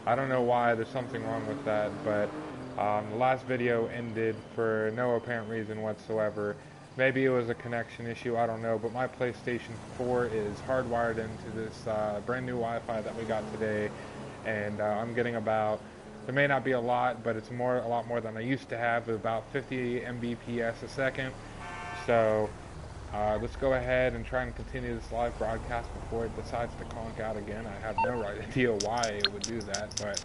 I don't know why, there's something wrong with that, but the last video ended for no apparent reason whatsoever. Maybe it was a connection issue, I don't know, but my PlayStation 4 is hardwired into this brand new Wi-Fi that we got today, and I'm getting about, there may not be a lot, but it's a lot more than I used to have, about 50 Mbps a second. So let's go ahead and try and continue this live broadcast before it decides to conk out again. I have no idea why it would do that, but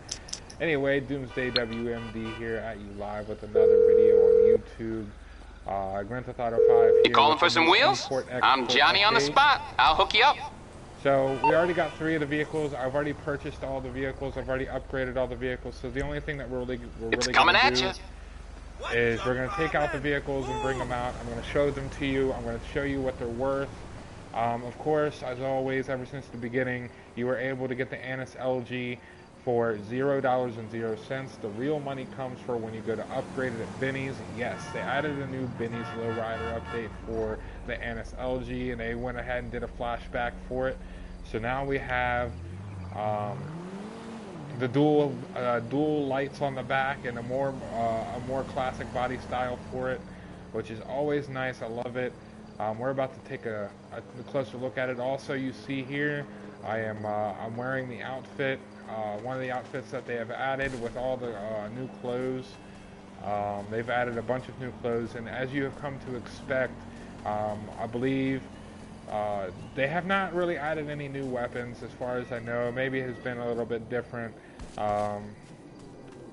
anyway, DoomsDayWMD here at you live with another video on YouTube. Grand Theft Auto 5 here. You calling for some wheels? I'm Johnny on the spot. I'll hook you up. So we already got 3 of the vehicles. I've already purchased all the vehicles. I've already upgraded all the vehicles. So the only thing that we're really going to do is we're going to take out the vehicles and bring them out. I'm going to show them to you. I'm going to show you what they're worth. Of course, as always, ever since the beginning, you were able to get the Annis LG for $0.00. The real money comes for when you go to upgrade it at Benny's. Yes, they added a new Benny's lowrider update for the Annis LG, and they went ahead and did a flashback for it. So now we have the dual lights on the back and a more classic body style for it, which is always nice. I love it. We're about to take a closer look at it. Also, you see here, I'm wearing the outfit, one of the outfits that they have added with all the new clothes. They've added a bunch of new clothes, and as you have come to expect, I believe they have not really added any new weapons as far as I know. Maybe it has been a little bit different. I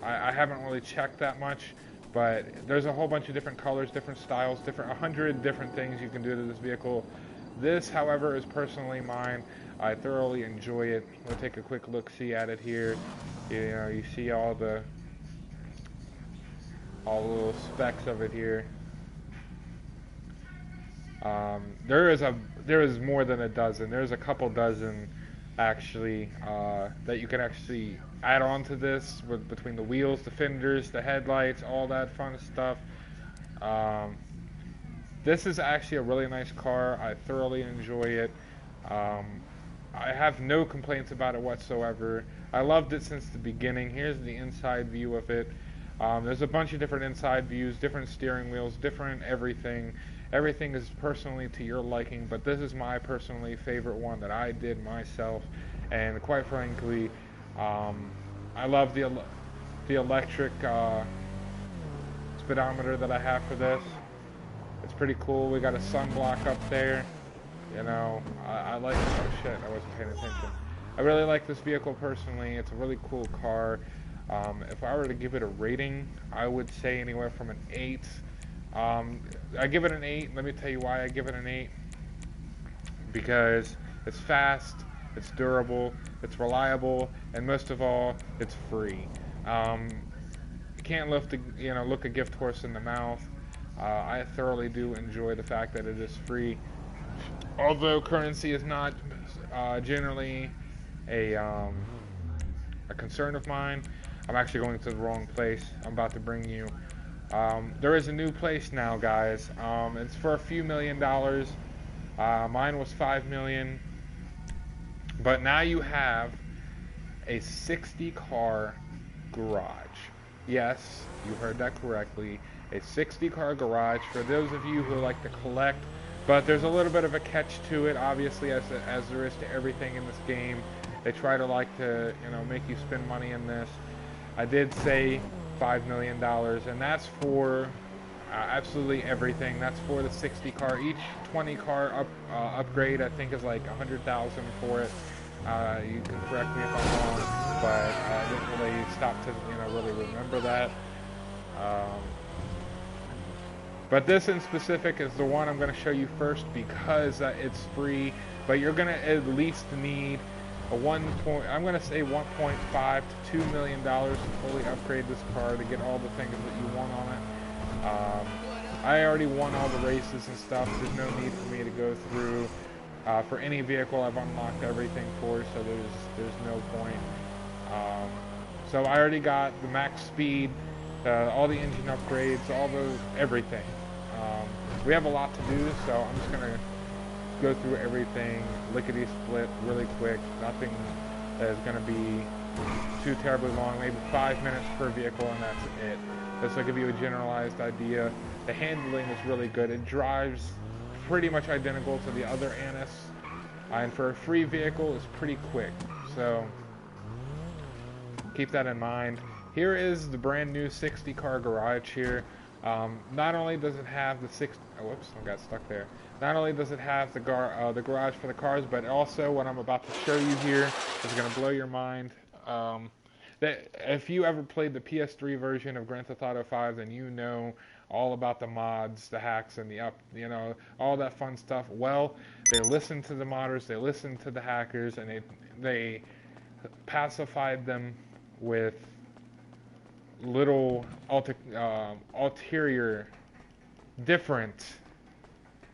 haven't really checked that much, but there's a whole bunch of different colors, different styles, 100 different things you can do to this vehicle. This, however, is personally mine. I thoroughly enjoy it. We'll take a quick look-see at it here. You know, you see all the little specs of it here. There is more than a dozen. There's a couple dozen actually that you can actually add on to this between the wheels, the fenders, the headlights, all that fun stuff. This is actually a really nice car. I thoroughly enjoy it. I have no complaints about it whatsoever. I loved it since the beginning. Here's the inside view of it. There's a bunch of different inside views, different steering wheels, different everything. Everything is personally to your liking, but this is my personally favorite one that I did myself. And quite frankly, I love the electric speedometer that I have for this. It's pretty cool. We got a sunblock up there. You know, I like it. Oh shit, I wasn't paying attention. I really like this vehicle personally. It's a really cool car. If I were to give it a rating, I would say anywhere from an 8. I give it an 8. Let me tell you why I give it an 8. Because it's fast, it's durable, it's reliable, and most of all, it's free. You can't look a gift horse in the mouth. I thoroughly do enjoy the fact that it is free. Although currency is not generally a concern of mine, I'm actually going to the wrong place. I'm about to bring you. There is a new place now, guys. It's for a few $1 million. Mine was $5 million. But now you have a 60-car garage. Yes, you heard that correctly. A 60-car garage for those of you who like to collect. But there's a little bit of a catch to it, obviously, as there is to everything in this game. They try to make you spend money in this. I did say $5 million, and that's for absolutely everything. That's for the 60 car. Each 20 car upgrade, I think, is like $100,000 for it. You can correct me if I'm wrong, but I didn't really stop to really remember that. But this in specific is the one I'm going to show you first because it's free. But you're going to at least need I'm going to say $1.5 to $2 million to fully upgrade this car to get all the things that you want on it. I already won all the races and stuff. There's no need for me to go through. For any vehicle, I've unlocked everything for, so there's no point. So I already got the max speed, all the engine upgrades, everything. We have a lot to do, so I'm just gonna go through everything lickety-split really quick. Nothing that is gonna be too terribly long, maybe 5 minutes per vehicle, and that's it. This will give you a generalized idea. The handling is really good. It drives pretty much identical to the other Annis, and for a free vehicle, it's pretty quick. So keep that in mind. Here is the brand new 60 car garage here. Not only does it have the whoops, I got stuck there. Not only does it have the garage for the cars, but also what I'm about to show you here is going to blow your mind. That if you ever played the PS3 version of Grand Theft Auto 5, then you know all about the mods, the hacks, and all that fun stuff. Well, they listened to the modders, they listened to the hackers, and they pacified them with little ulterior, different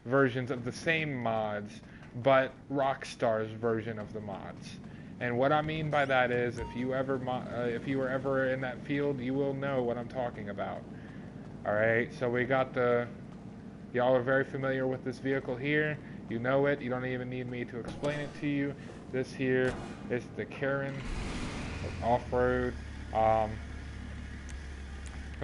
versions of the same mods, but Rockstar's version of the mods. And what I mean by that is, if you were ever in that field, you will know what I'm talking about. All right, so we got y'all are very familiar with this vehicle here. You know it. You don't even need me to explain it to you. This here is the Karen off-road. Let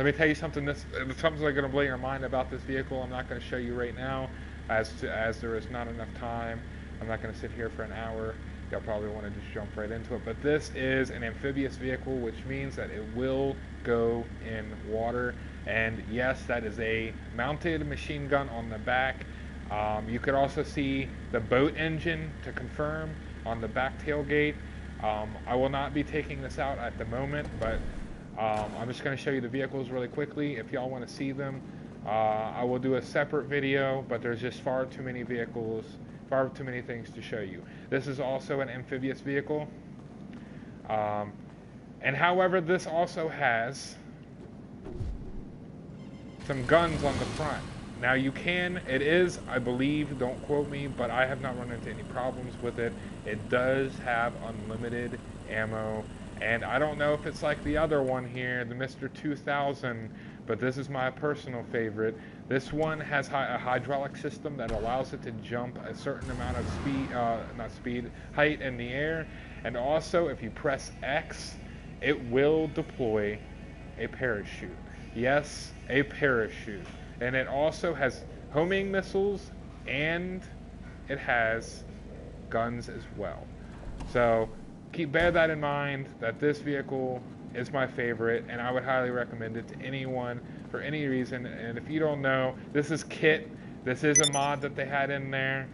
me tell you something. Something's going to blow your mind about this vehicle. I'm not going to show you right now, as there is not enough time. I'm not going to sit here for an hour. You'll probably want to just jump right into it. But this is an amphibious vehicle, which means that it will go in water. And yes, that is a mounted machine gun on the back. You could also see the boat engine to confirm on the back tailgate. I will not be taking this out at the moment, but I'm just going to show you the vehicles really quickly. If y'all want to see them, I will do a separate video, but there's just far too many vehicles, far too many things to show you. This is also an amphibious vehicle. And however, this also has some guns on the front. Now it is, I believe, don't quote me, but I have not run into any problems with it. It does have unlimited ammo, and I don't know if it's like the other one here, the Mr. 2000, but this is my personal favorite. This one has a hydraulic system that allows it to jump a certain amount of height in the air, and also if you press X, it will deploy a parachute. Yes, a parachute. And it also has homing missiles, and it has guns as well. So bear that in mind, that this vehicle is my favorite, and I would highly recommend it to anyone for any reason. And if you don't know, this is Kit. This is a mod that they had in there,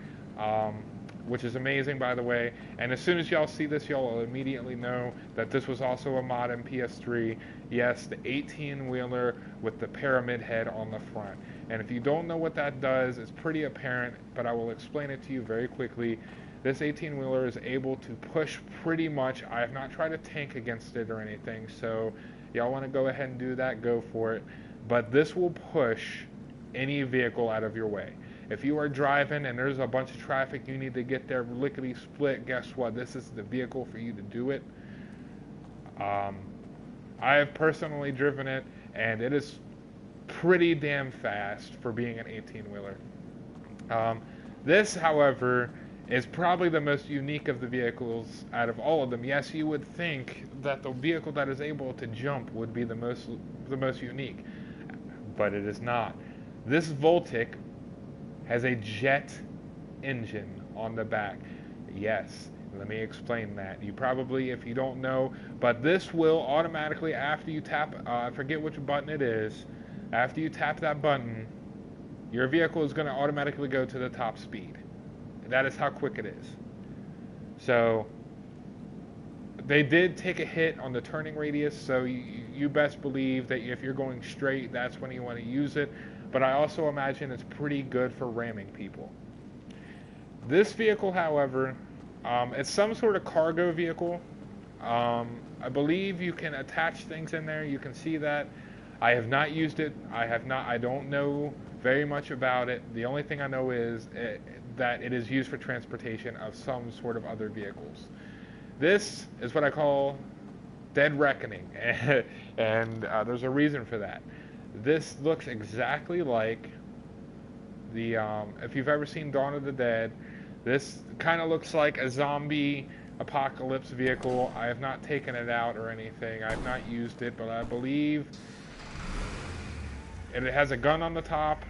which is amazing, by the way. And as soon as y'all see this, y'all will immediately know that this was also a mod in PS3. Yes, the 18-wheeler with the pyramid head on the front. And if you don't know what that does, it's pretty apparent, but I will explain it to you very quickly. This 18-wheeler is able to push pretty much. I have not tried to tank against it or anything, so y'all want to go ahead and do that, go for it. But this will push any vehicle out of your way. If you are driving and there's a bunch of traffic, you need to get there lickety-split, guess what? This is the vehicle for you to do it. I have personally driven it, and it is pretty damn fast for being an 18-wheeler. This, however, is probably the most unique of the vehicles out of all of them. Yes, you would think that the vehicle that is able to jump would be the most unique, but it is not. This Voltic has a jet engine on the back. Yes, let me explain that. You probably, if you don't know, but this will automatically, after you tap, I forget which button it is, after you tap that button, your vehicle is going to automatically go to the top speed. That is how quick it is. So they did take a hit on the turning radius, so you best believe that if you're going straight, that's when you want to use it. But I also imagine it's pretty good for ramming people. This vehicle, however, it's some sort of cargo vehicle. I believe you can attach things in there. You can see that. I have not used it. I don't know very much about it. The only thing I know is that it is used for transportation of some sort of other vehicles. This is what I call Dead Reckoning, and there's a reason for that. This looks exactly like the, if you've ever seen Dawn of the Dead, this kind of looks like a zombie Apocalypse vehicle. I have not taken it out or anything. I have not used it, but I believe it has a gun on the top.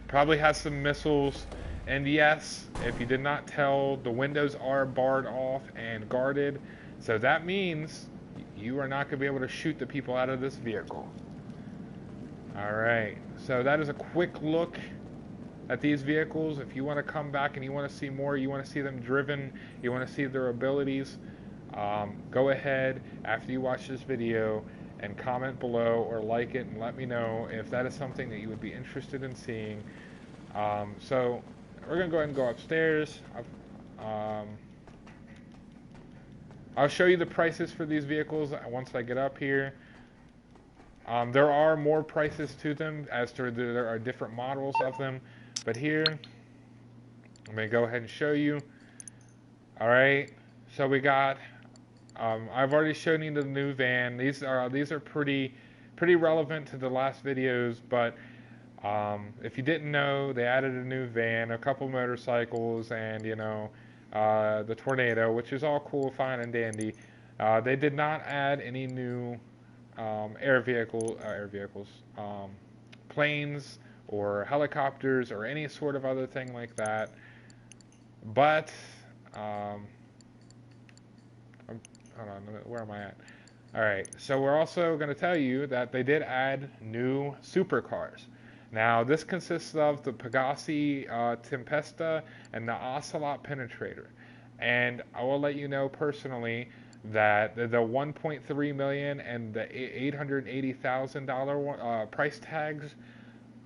Probably has some missiles. And yes, if you did not tell, the windows are barred off and guarded. So that means you are not going to be able to shoot the people out of this vehicle. Alright, so that is a quick look at these vehicles. If you want to come back and you want to see more, you want to see them driven, you want to see their abilities, go ahead after you watch this video and comment below or like it and let me know if that is something that you would be interested in seeing. So we're going to go ahead and go upstairs. I'll show you the prices for these vehicles once I get up here. There are more prices to them as to there are different models of them. But here, I'm going to go ahead and show you. Alright, so we got, I've already shown you the new van. These are pretty relevant to the last videos, but if you didn't know, they added a new van, a couple motorcycles, and the Tornado, which is all cool, fine, and dandy. They did not add any new planes or helicopters or any sort of other thing like that. But hold on, where am I at? Alright, so we're also going to tell you that they did add new supercars. Now, this consists of the Pegassi Tempesta and the Ocelot Penetrator. And I will let you know personally that the $1.3 million and the $880,000 price tags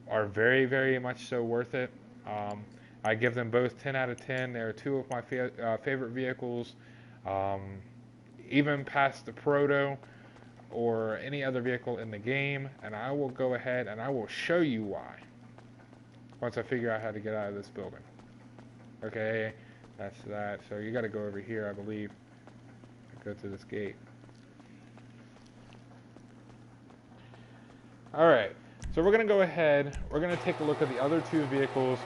are very, very much so worth it. I give them both 10 out of 10. They're two of my favorite vehicles, even past the Proto or any other vehicle in the game, and I will go ahead and I will show you why once I figure out how to get out of this building. Okay, that's that. So you got to go over here, I believe. Go through this gate. Alright, so we're going to go ahead, we're going to take a look at the other two vehicles.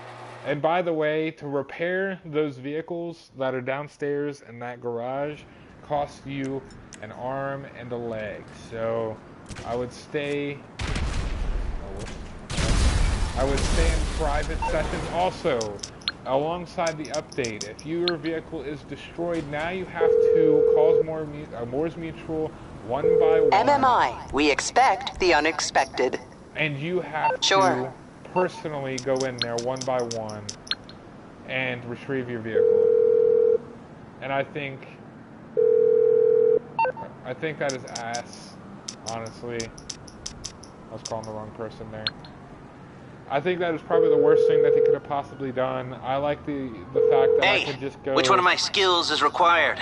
And by the way, to repair those vehicles that are downstairs in that garage costs you an arm and a leg. So I would stay in private sessions. Also, alongside the update, if your vehicle is destroyed, now you have to call Moores Mutual one by one. MMI, we expect the unexpected. And you have to personally go in there one by one and retrieve your vehicle. And I think that is ass, honestly. I was calling the wrong person there. I think that is probably the worst thing that they could have possibly done. I like the fact that I could just go... Which one of my skills is required?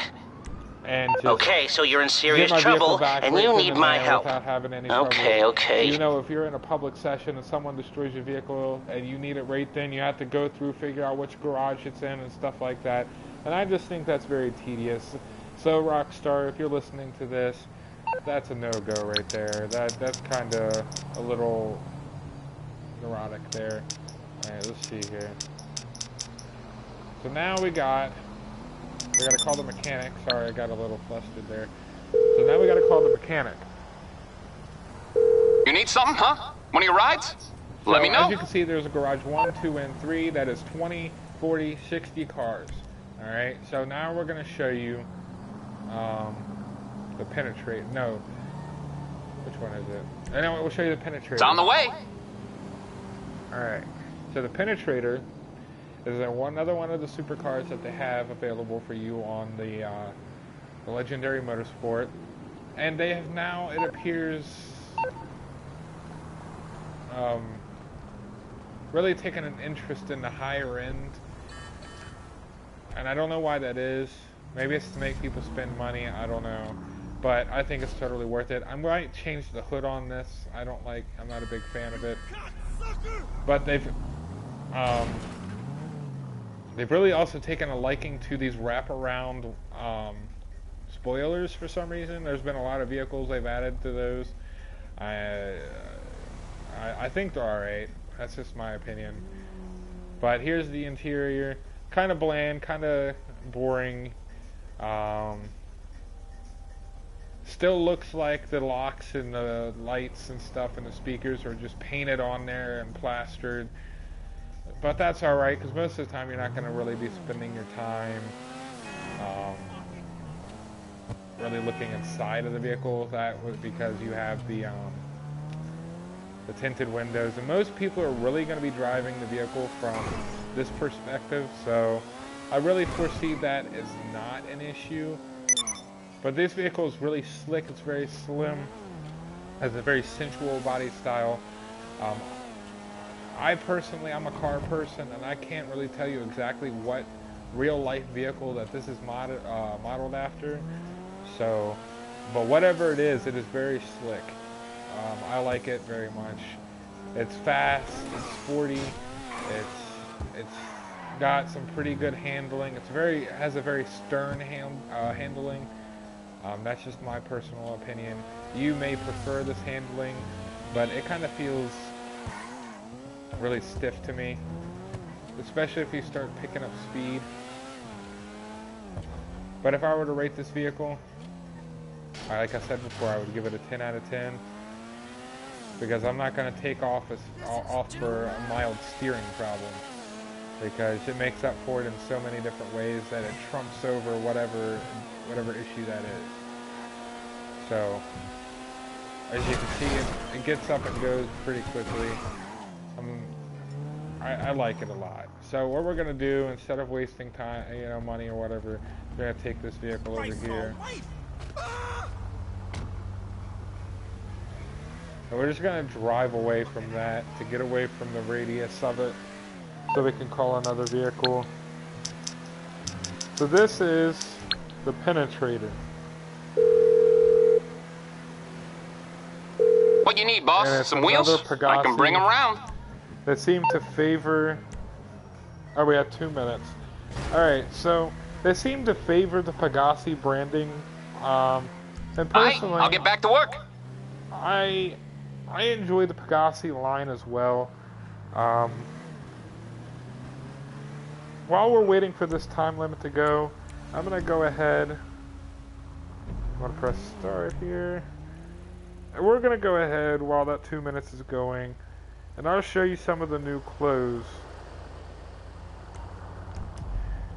And just okay, so you're in serious trouble, and you need my help. Okay. You know, if you're in a public session and someone destroys your vehicle and you need it right then, you have to go through, figure out which garage it's in and stuff like that. And I just think that's very tedious. So, Rockstar, if you're listening to this, that's a no-go right there. That's kind of a little neurotic there. Alright, let's see here. So now we gotta call the mechanic. Sorry, I got a little flustered there. So now we gotta call the mechanic. You need something, huh? One of your rides? So, let me know. As you can see, there's a garage 1, 2, and 3. That is 20, 40, 60 cars. Alright, so now we're gonna show you the penetrate. No. Which one is it? I know, we'll show you the penetrator. It's on the way. Alright, so the penetrator is another one of the supercars that they have available for you on the Legendary Motorsport. And they have now, it appears, really taken an interest in the higher end. And I don't know why that is. Maybe it's to make people spend money, I don't know. But I think it's totally worth it. I might change the hood on this. I'm not a big fan of it. But they've really also taken a liking to these wraparound spoilers for some reason. There's been a lot of vehicles they've added to those. I think they're alright. That's just my opinion. But here's the interior. Kind of bland, kind of boring. Still looks like the locks and the lights and stuff and the speakers are just painted on there and plastered. But that's alright, because most of the time you're not going to really be spending your time really looking inside of the vehicle, because you have the tinted windows. And most people are really going to be driving the vehicle from this perspective, so I really foresee that as not an issue. But this vehicle is really slick, it's very slim, has a very sensual body style. I'm a car person, and I can't really tell you exactly what real-life vehicle that this is modeled after. So, but whatever it is very slick. I like it very much. It's fast, it's sporty, it's got some pretty good handling. Has a very stern handling. That's just my personal opinion. You may prefer this handling, but it kind of feels really stiff to me, especially if you start picking up speed. But if I were to rate this vehicle, like I said before, I would give it a 10 out of 10, because I'm not going to take off for a mild steering problem, because it makes up for it in so many different ways that it trumps over whatever issue that is. So, as you can see, it gets up and goes pretty quickly. I like it a lot. So what we're gonna do, instead of wasting time, money or whatever, we're gonna take this vehicle over here. And we're just gonna drive away from that to get away from the radius of it, so we can call another vehicle. So this is the Penetrator. What you need, boss? Some wheels? I can bring them around. They seem to favor... Oh, we have 2 minutes. Alright, so they seem to favor the Pegassi branding. And personally... I'll get back to work. I enjoy the Pegassi line as well. While we're waiting for this time limit to go, I'm going to go ahead... I'm going to press start here. And we're going to go ahead while that 2 minutes is going, and I'll show you some of the new clothes.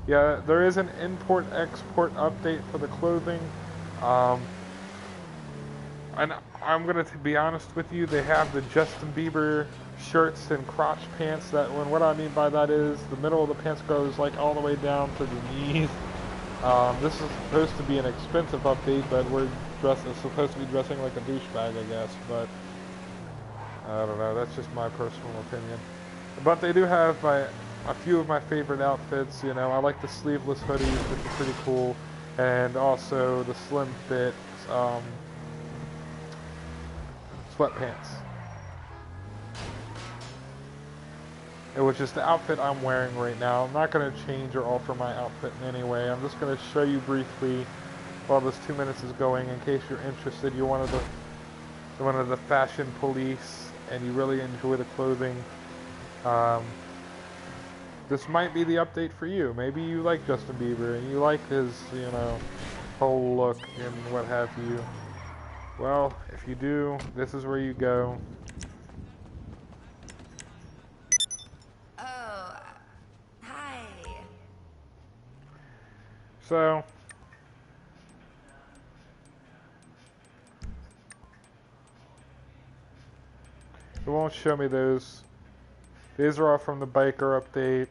Yeah, there is an import-export update for the clothing. And I'm going to be honest with you, they have the Justin Bieber shirts and crotch pants. What I mean by that is the middle of the pants goes like all the way down to the knees. This is supposed to be an expensive update, but we're supposed to be dressing like a douchebag, I guess, but I don't know, that's just my personal opinion. But they do have a few of my favorite outfits. I like the sleeveless hoodies, which are pretty cool, and also the slim fit sweatpants, which is the outfit I'm wearing right now. I'm not going to change or alter my outfit in any way. I'm just going to show you briefly while this 2 minutes is going, in case you're interested. You're one of the fashion police and you really enjoy the clothing. This might be the update for you. Maybe you like Justin Bieber and you like his, whole look and what have you. Well, if you do, this is where you go. Oh, hi. So, it won't show me those. These are all from the biker update.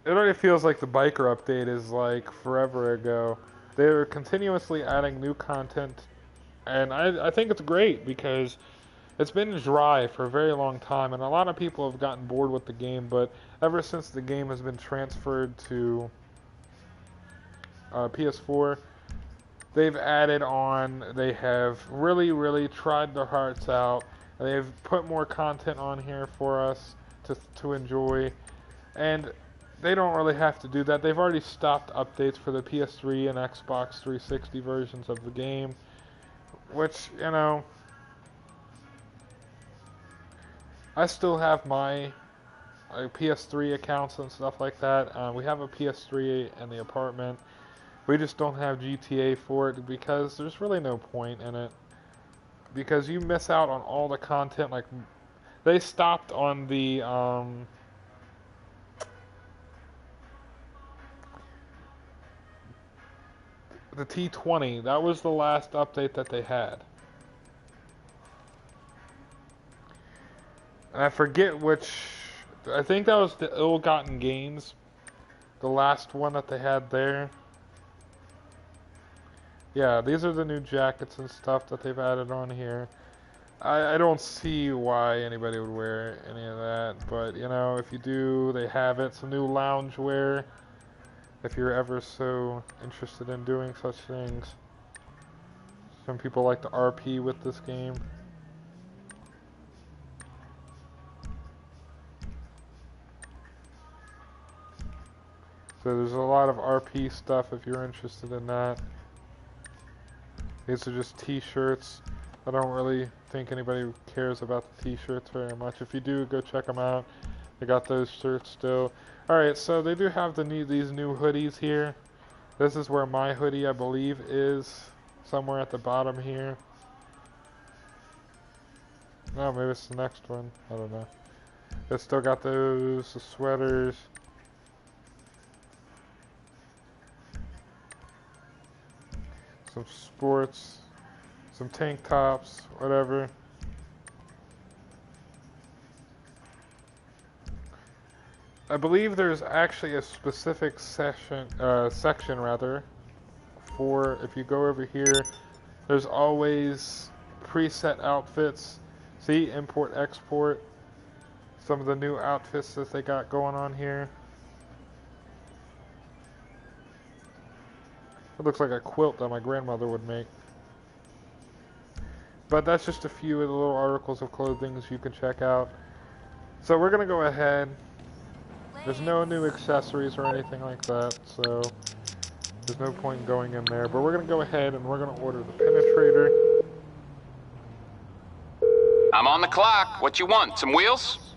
It already feels like the biker update is like forever ago. They're continuously adding new content, and I think it's great because it's been dry for a very long time, and a lot of people have gotten bored with the game, but ever since the game has been transferred to PS4, they've added on. They have really tried their hearts out. They've put more content on here for us to enjoy, and they don't really have to do that. They've already stopped updates for the PS3 and Xbox 360 versions of the game, which, I still have my PS3 accounts and stuff like that. We have a PS3 in the apartment. We just don't have GTA for it because there's really no point in it. Because you miss out on all the content. Like, they stopped on the T20. That was the last update that they had. And I forget which. I think that was the Ill-Gotten Games. The last one that they had there. Yeah, these are the new jackets and stuff that they've added on here. I don't see why anybody would wear any of that, but you know, if you do, they have it. Some new lounge wear, if you're ever so interested in doing such things. Some people like to RP with this game. So there's a lot of RP stuff if you're interested in that. These are just t-shirts. I don't really think anybody cares about the t-shirts very much. If you do, go check them out. They got those shirts still. Alright, so they do have these new hoodies here. This is where my hoodie, I believe, is. Somewhere at the bottom here. Oh, maybe it's the next one. I don't know. They still got the sweaters. Some sports, some tank tops, whatever. I believe there's actually a specific section rather, for if you go over here, there's always preset outfits. See, import, export, some of the new outfits that they got going on here. It looks like a quilt that my grandmother would make. But that's just a few of the little articles of clothing you can check out. So we're going to go ahead. There's no new accessories or anything like that, so there's no point in going in there. But we're going to go ahead and we're going to order the penetrator. I'm on the clock. What you want? Some wheels?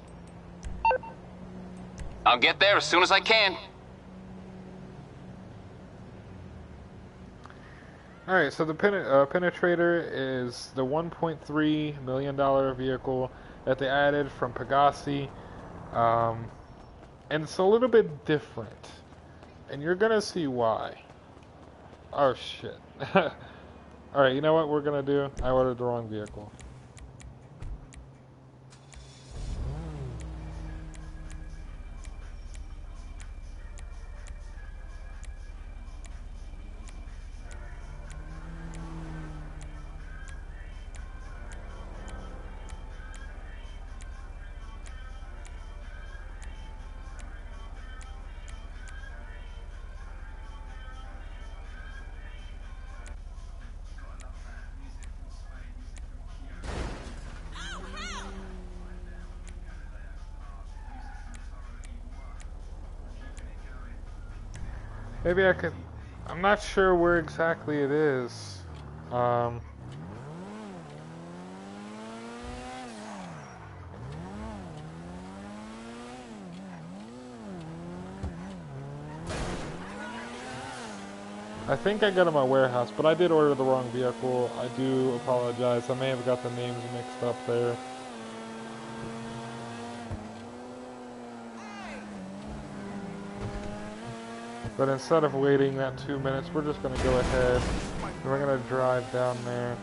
I'll get there as soon as I can. Alright, so the penetrator is the $1.3 million vehicle that they added from Pegassi. And it's a little bit different. And you're going to see why. Oh, shit. Alright, you know what we're going to do? I ordered the wrong vehicle. Maybe I could... I'm not sure where exactly it is. Alright. I think I got it in my warehouse, but I did order the wrong vehicle. I do apologize. I may have got the names mixed up there. But instead of waiting that 2 minutes, we're just going to go ahead and we're going to drive down there.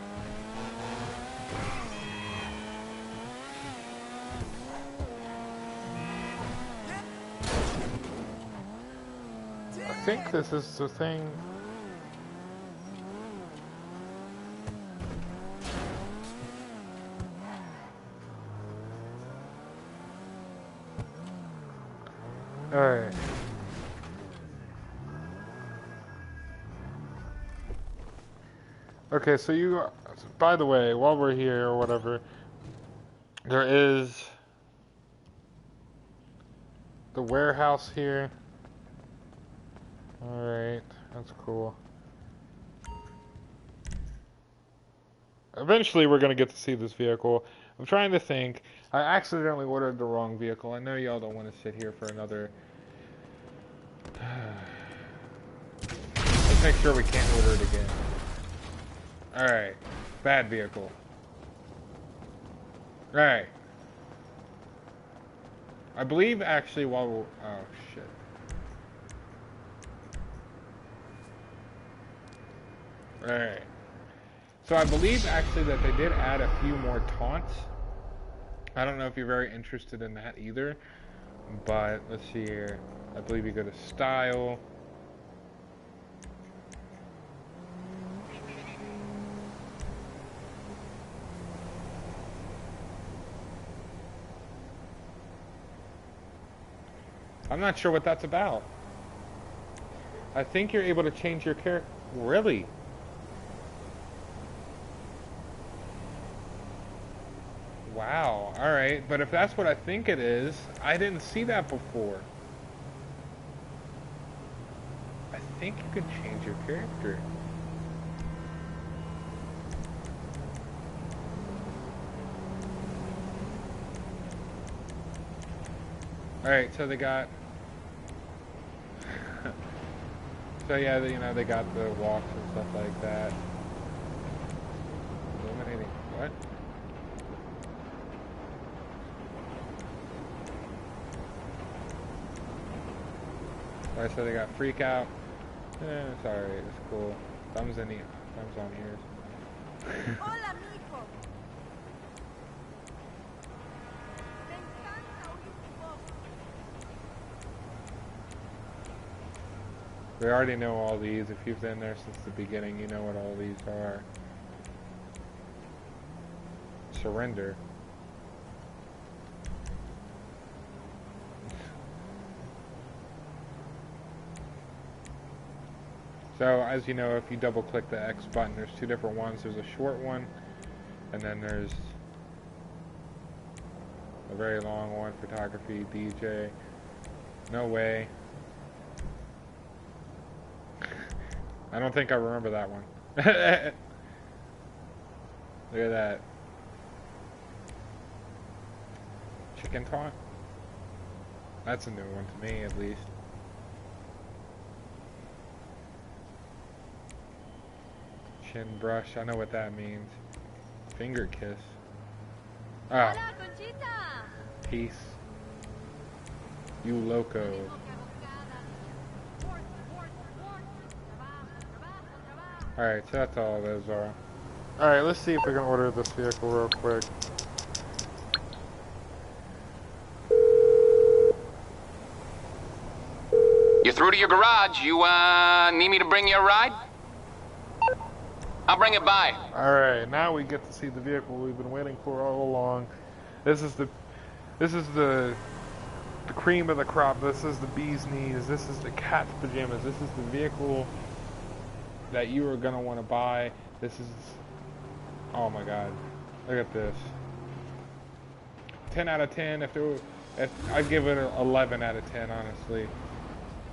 I think this is the thing. Alright. Okay, so you, by the way, while we're here or whatever, there is the warehouse here. Alright, that's cool. Eventually we're going to get to see this vehicle. I'm trying to think. I accidentally ordered the wrong vehicle. I know y'all don't want to sit here for another... make sure we can't order it again. Alright. Bad vehicle. Alright. I believe actually while we're... Oh, shit. Alright. So I believe actually that they did add a few more taunts. I don't know if you're very interested in that either. But let's see here. I believe you go to style. I'm not sure what that's about. I think you're able to change your character. Really? Wow. Alright. But if that's what I think it is, I didn't see that before. I think you can change your character. Alright, so they got... So yeah, you know, they got the walks and stuff like that. Illuminating what? Alright, so they got freak out. It's alright, it's cool. Thumbs on ears. Hola, mijo. We already know all these. If you've been there since the beginning, you know what all these are. Surrender. So, as you know, if you double click the X button, there's two different ones. There's a short one, and then there's a very long one, photography, DJ. No way. I don't think I remember that one. Look at that. Chicken taunt? That's a new one to me, at least. Chin brush, I know what that means. Finger kiss. Ah. Peace. You loco. Alright, so that's all those are. Alright, let's see if we can order this vehicle real quick. You're through to your garage. You, need me to bring you a ride? I'll bring it by. Alright, now we get to see the vehicle we've been waiting for all along. This is the cream of the crop. This is the bee's knees. This is the cat's pajamas. This is the vehicle that you are gonna want to buy. This is, oh my god, look at this. 10 out of 10. I'd give it an 11 out of 10, honestly.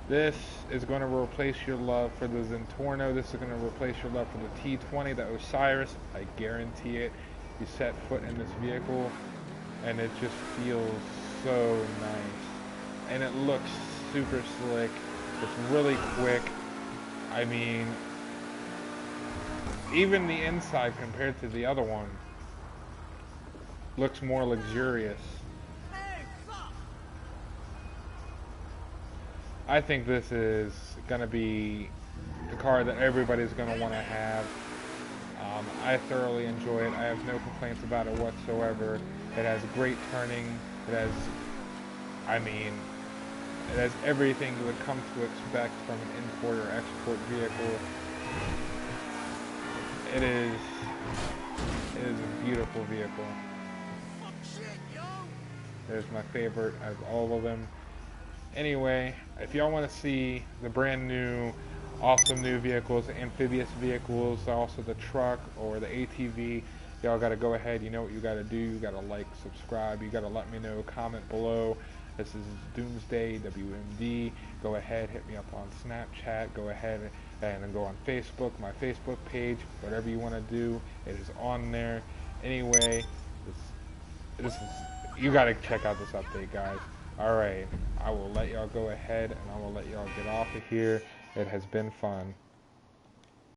This is going to replace your love for the Zentorno. This is going to replace your love for the T20, the Osiris. I guarantee it. You set foot in this vehicle, and it just feels so nice. And it looks super slick. It's really quick. I mean, even the inside compared to the other one looks more luxurious. I think this is going to be the car that everybody's going to want to have. I thoroughly enjoy it. I have no complaints about it whatsoever. It has great turning. It has, I mean, it has everything you would come to expect from an import or export vehicle. It is a beautiful vehicle. It is my favorite of all of them. Anyway, if y'all want to see the brand new, awesome new vehicles, the amphibious vehicles, also the truck or the ATV, y'all got to go ahead. You know what you got to do. You got to like, subscribe. You got to let me know. Comment below. This is DoomsDayWMD. Go ahead, hit me up on Snapchat. Go ahead and then go on Facebook, my Facebook page. Whatever you want to do, it is on there. Anyway, this is, you got to check out this update, guys. Alright, I will let y'all go ahead and I will let y'all get off of here. It has been fun.